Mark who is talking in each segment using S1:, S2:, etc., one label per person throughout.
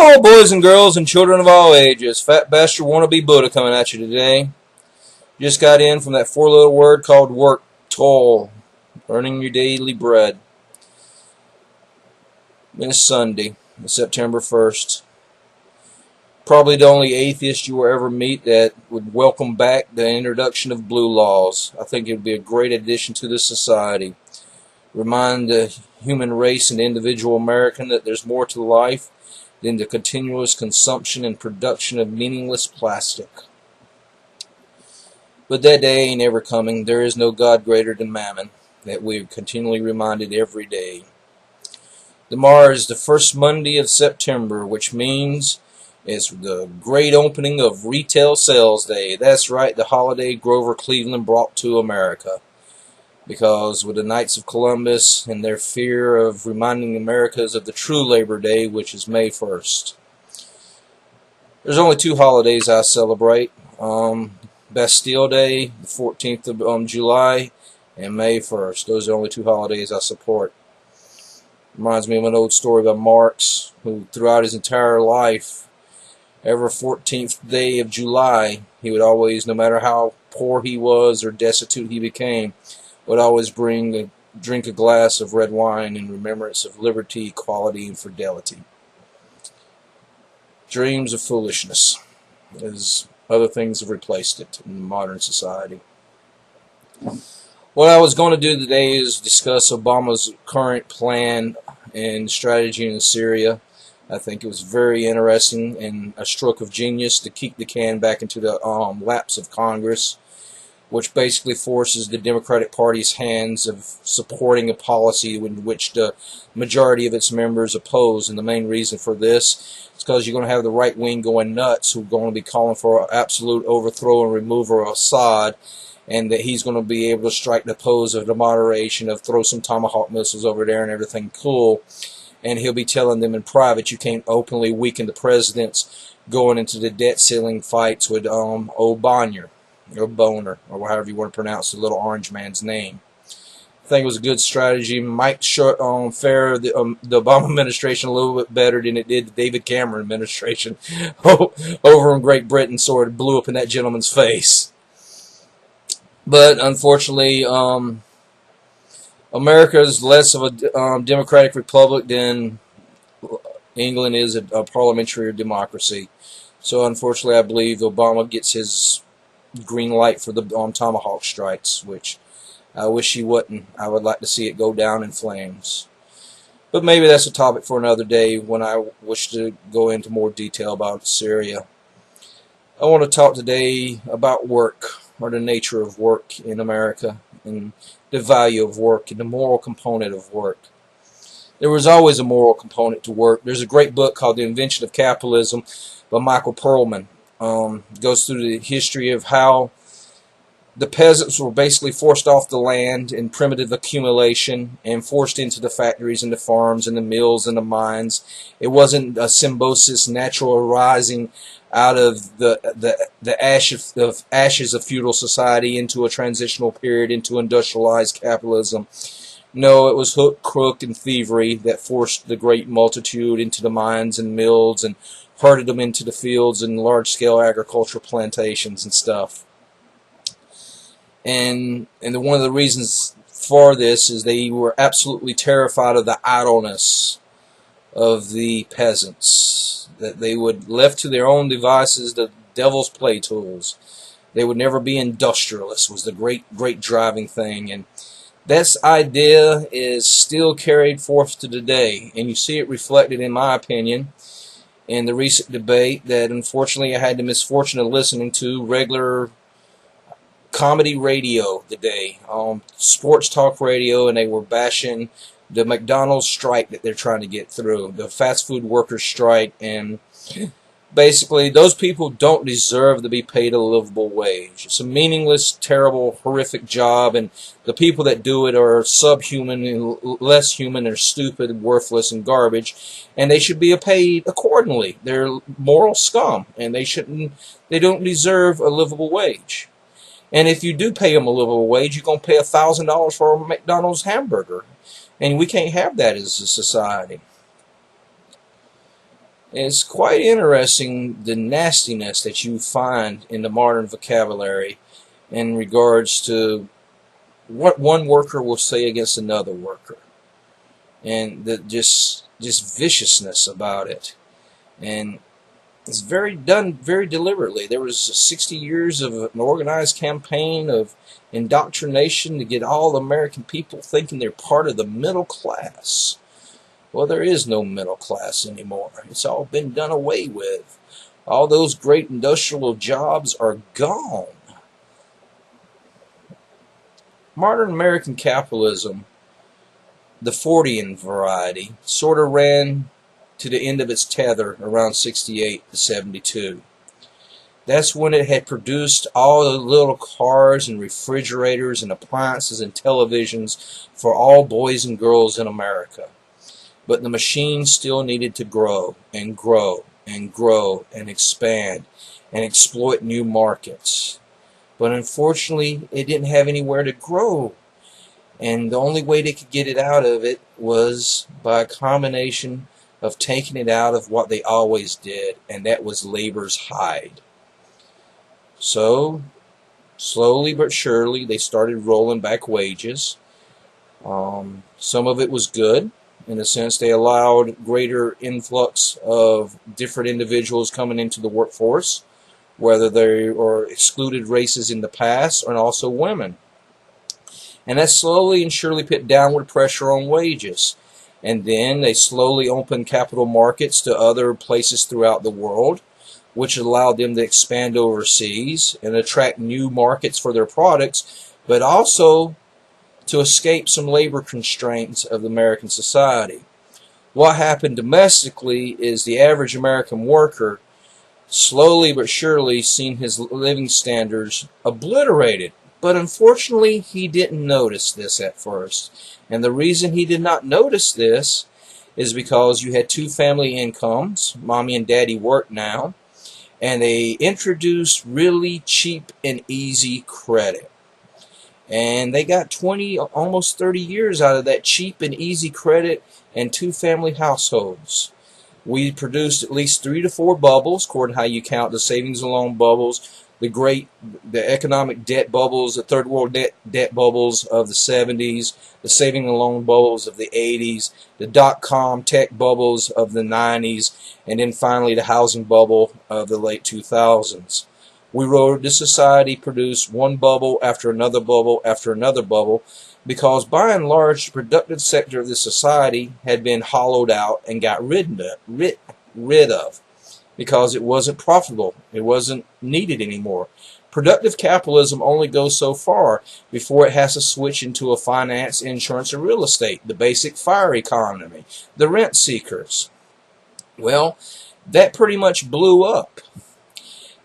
S1: Hello, boys and girls and children of all ages. Fat bastard wannabe Buddha coming at you today. Just got in from that four-letter word called work, toil, earning your daily bread. It's Sunday, September 1st. Probably the only atheist you will ever meet that would welcome back the introduction of blue laws. I think it would be a great addition to this society. Remind the human race and the individual American that there's more to life than the continuous consumption and production of meaningless plastic. But that day ain't ever coming. There is no God greater than Mammon, that we're continually reminded every day. Tomorrow is the first Monday of September, which means it's the great opening of Retail Sales Day. That's right, the holiday Grover Cleveland brought to America. Because with the Knights of Columbus and their fear of reminding Americans of the true Labor Day, which is May 1st. There's only two holidays I celebrate. Bastille Day, the 14th of July, and May 1st. Those are the only two holidays I support. Reminds me of an old story by Marx, who throughout his entire life, every 14th day of July, he would always, no matter how poor he was or destitute he became, would always drink a glass of red wine in remembrance of liberty, equality, and fidelity. Dreams of foolishness, as other things have replaced it in modern society. What I was going to do today is discuss Obama's current plan and strategy in Syria. I think it was very interesting and a stroke of genius to kick the can back into the laps of Congress, which basically forces the Democratic Party's hands of supporting a policy in which the majority of its members oppose. And the main reason for this is because you're going to have the right wing going nuts, who are going to be calling for absolute overthrow and removal of Assad, and that he's going to be able to strike the pose of the moderation of throw some Tomahawk missiles over there and everything cool. And he'll be telling them in private you can't openly weaken the presidents going into the debt ceiling fights with O'Bonner, or Boner, or however you want to pronounce the little orange man's name. I think it was a good strategy. Might fare the Obama administration a little bit better than it did the David Cameron administration over in Great Britain, sort of blew up in that gentleman's face. But unfortunately, America is less of a democratic republic than England is a parliamentary democracy. So unfortunately, I believe Obama gets his green light for the Tomahawk strikes, which I wish he wouldn't. I would like to see it go down in flames. But maybe that's a topic for another day when I wish to go into more detail about Syria. I want to talk today about work, or the nature of work in America, and the value of work, and the moral component of work. There was always a moral component to work. There's a great book called The Invention of Capitalism by Michael Perlman. Goes through the history of how the peasants were basically forced off the land in primitive accumulation and forced into the factories and the farms and the mills and the mines. It wasn't a symbiosis, natural arising out of the ashes of feudal society into a transitional period into industrialized capitalism. No, it was hook, crook, and thievery that forced the great multitude into the mines and mills and herded them into the fields and large-scale agricultural plantations and stuff. And one of the reasons for this is they were absolutely terrified of the idleness of the peasants, that they would, left to their own devices, the devil's play tools. They would never be industrialists, was the great driving thing. And this idea is still carried forth to today, and you see it reflected, in my opinion, in the recent debate that unfortunately I had the misfortune of listening to, regular comedy radio today, sports talk radio, and they were bashing the McDonald's strike that they're trying to get through, the fast food workers strike, and basically those people don't deserve to be paid a livable wage. It's a meaningless, terrible, horrific job, and the people that do it are subhuman and less human, and stupid, worthless, and garbage, and they should be paid accordingly. They're moral scum, and they don't deserve a livable wage. And if you do pay them a livable wage, you're going to pay $1,000 for a McDonald's hamburger. And we can't have that as a society. It's quite interesting the nastiness that you find in the modern vocabulary in regards to what one worker will say against another worker, and the just viciousness about it. And it's done very deliberately. There was 60 years of an organized campaign of indoctrination to get all American people thinking they're part of the middle class. Well, there is no middle class anymore. It's all been done away with. All those great industrial jobs are gone. Modern American capitalism, the Fordian variety, sort of ran to the end of its tether around 68 to 72. That's when it had produced all the little cars and refrigerators and appliances and televisions for all boys and girls in America. But the machine still needed to grow and grow and grow and expand and exploit new markets. But unfortunately, it didn't have anywhere to grow. And the only way they could get it out of it was by a combination of taking it out of what they always did, and that was labor's hide. So, slowly but surely, they started rolling back wages. Some of it was good, in the sense they allowed greater influx of different individuals coming into the workforce, whether they were excluded races in the past, and also women. And that slowly and surely put downward pressure on wages. And then they slowly opened capital markets to other places throughout the world, which allowed them to expand overseas and attract new markets for their products, but also to escape some labor constraints of American society. What happened domestically is the average American worker slowly but surely seen his living standards obliterated. But unfortunately, he didn't notice this at first. And the reason he did not notice this is because you had two family incomes. Mommy and daddy worked now. And they introduced really cheap and easy credit. And they got 20, almost 30 years out of that cheap and easy credit and two family households. We produced at least 3 to 4 bubbles, according to how you count the savings and loan bubbles, the economic debt bubbles, the third world debt bubbles of the 70s, the saving and loan bubbles of the 80s, the dot-com tech bubbles of the 90s, and then finally the housing bubble of the late 2000s. We rode this society produced one bubble after another bubble after another bubble, because by and large the productive sector of the society had been hollowed out and got rid of because it wasn't profitable. It wasn't needed anymore. Productive capitalism only goes so far before it has to switch into a finance, insurance, and real estate, the basic fire economy, the rent seekers. Well, that pretty much blew up.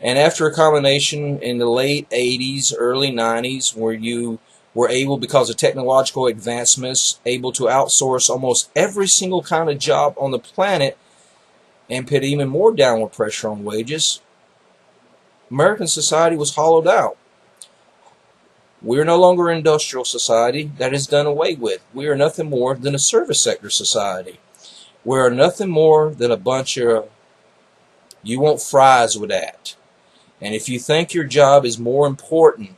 S1: And after a combination in the late 80s, early 90s, where you were able, because of technological advancements, able to outsource almost every single kind of job on the planet and put even more downward pressure on wages, American society was hollowed out. We're no longer an industrial society. That is done away with. We are nothing more than a service sector society. We are nothing more than a bunch of, you want fries with that. And if you think your job is more important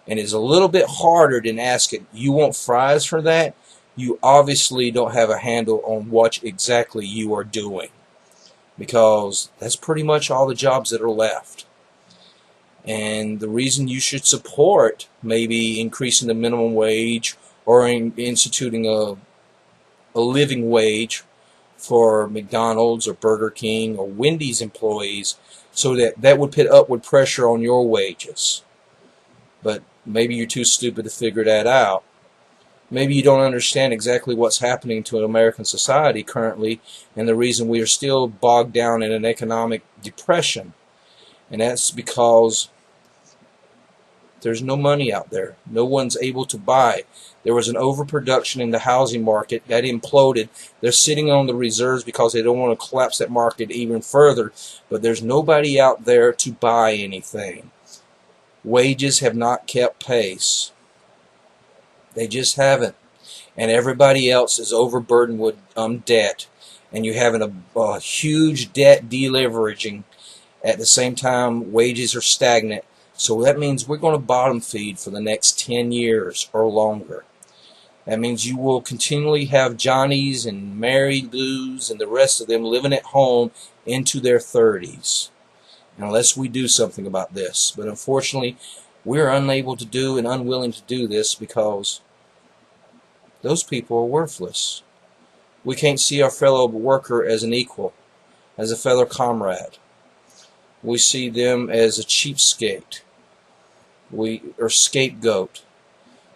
S1: and is a little bit harder than asking, you want fries for that, you obviously don't have a handle on what exactly you are doing. Because that's pretty much all the jobs that are left. And the reason you should support maybe increasing the minimum wage or instituting a living wage for McDonald's or Burger King or Wendy's employees, so that would put upward pressure on your wages. But maybe you're too stupid to figure that out. Maybe you don't understand exactly what's happening to American society currently, and the reason we are still bogged down in an economic depression. And that's because there's no money out there. No one's able to buy. There was an overproduction in the housing market that imploded. They're sitting on the reserves because they don't want to collapse that market even further. But there's nobody out there to buy anything. Wages have not kept pace. They just haven't. And everybody else is overburdened with debt. and you're having a huge debt deleveraging. At the same time, wages are stagnant. So that means we're going to bottom feed for the next 10 years or longer. That means you will continually have Johnnies and Mary Lou's and the rest of them living at home into their 30s. Unless we do something about this. But unfortunately, we're unable to do and unwilling to do this because those people are worthless. We can't see our fellow worker as an equal, as a fellow comrade. We see them as a cheapskate. Or scapegoat.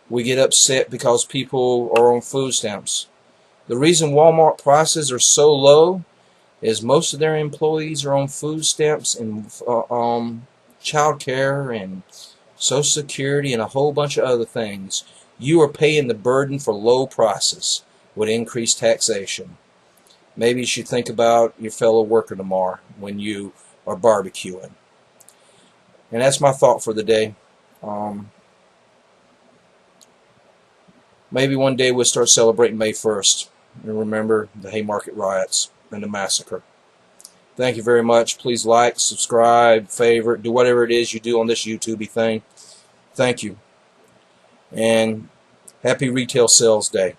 S1: We get upset because people are on food stamps. The reason Walmart prices are so low is most of their employees are on food stamps and child care and Social Security and a whole bunch of other things. You are paying the burden for low prices with increased taxation. Maybe you should think about your fellow worker tomorrow when you are barbecuing. And that's my thought for the day. Maybe one day we'll start celebrating May 1st and remember the Haymarket riots and the massacre. Thank you very much. Please like, subscribe, favorite, do whatever it is you do on this YouTube thing. Thank you. And happy Retail Sales Day.